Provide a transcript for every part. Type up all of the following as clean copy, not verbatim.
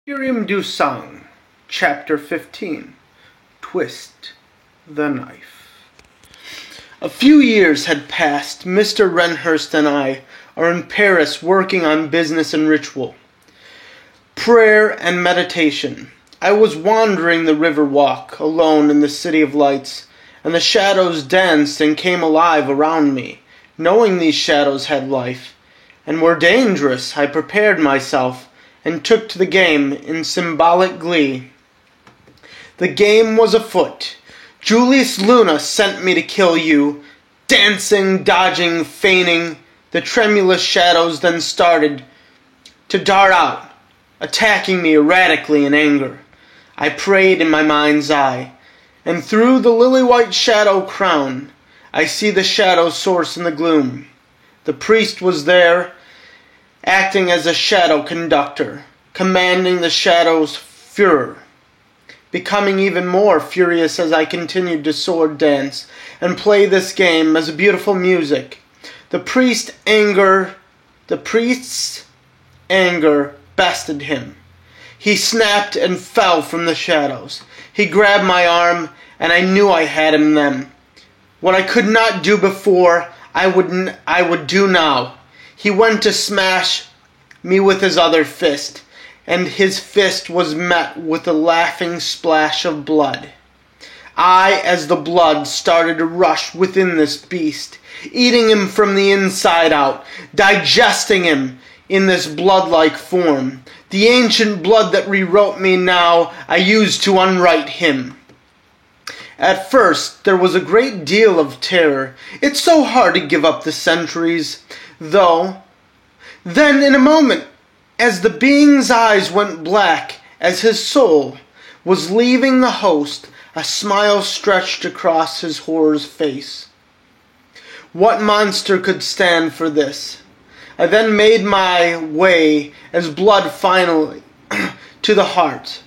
Imperium du Sang, Chapter 15, Twist the Knife. A few years had passed. Mr. Wrenhurst and I are in Paris working on business and ritual, prayer and meditation. I was wandering the river walk, alone in the city of lights, and the shadows danced and came alive around me. Knowing these shadows had life, and were dangerous, I prepared myself and took to the game in symbolic glee. The game was afoot. Julius Luna sent me to kill you. Dancing, dodging, feigning, the tremulous shadows then started to dart out, attacking me erratically in anger. I prayed in my mind's eye, and through the lily-white shadow crown, I see the shadow's source in the gloom. The priest was there, acting as a shadow conductor, commanding the shadow's furor, becoming even more furious as I continued to sword dance and play this game as a beautiful music. The priest's anger bested him. He snapped and fell from the shadows. He grabbed my arm, and I knew I had him then. What I could not do before, I would do now. He went to smash me with his other fist, and his fist was met with a laughing splash of blood. As the blood started to rush within this beast, eating him from the inside out, digesting him in this blood-like form. The ancient blood that rewrote me now I used to unwrite him. At first, there was a great deal of terror. It's so hard to give up the centuries, though. Then, in a moment, as the being's eyes went black, as his soul was leaving the host, a smile stretched across his horror's face. What monster could stand for this? I then made my way, as blood finally, to the heart.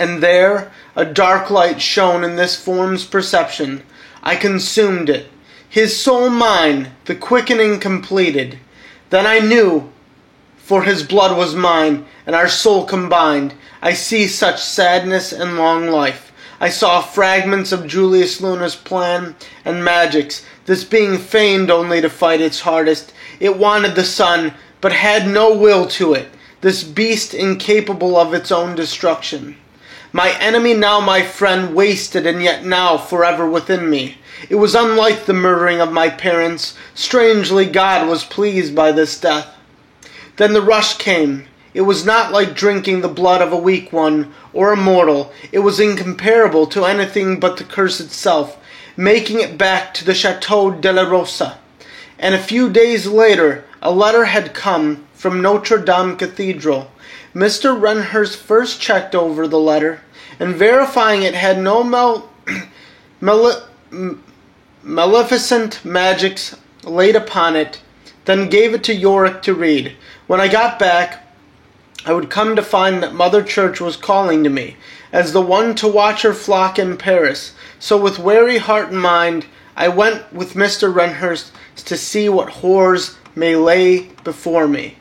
And there, a dark light shone in this form's perception. I consumed it. His soul mine, the quickening completed. Then I knew, for his blood was mine, and our soul combined. I see such sadness and long life. I saw fragments of Julius Luna's plan and magics. This being feigned only to fight its hardest. It wanted the sun, but had no will to it. This beast incapable of its own destruction. My enemy, now my friend, wasted and yet now forever within me. It was unlike the murdering of my parents. Strangely, God was pleased by this death. Then the rush came. It was not like drinking the blood of a weak one or a mortal. It was incomparable to anything but the curse itself, making it back to the Chateau de la Rosa. And a few days later, a letter had come from Notre Dame Cathedral. Mr. Wrenhurst first checked over the letter, and verifying it had no maleficent magics laid upon it, then gave it to Yorick to read. When I got back, I would come to find that Mother Church was calling to me, as the one to watch her flock in Paris. So with wary heart and mind, I went with Mr. Wrenhurst to see what horrors may lay before me.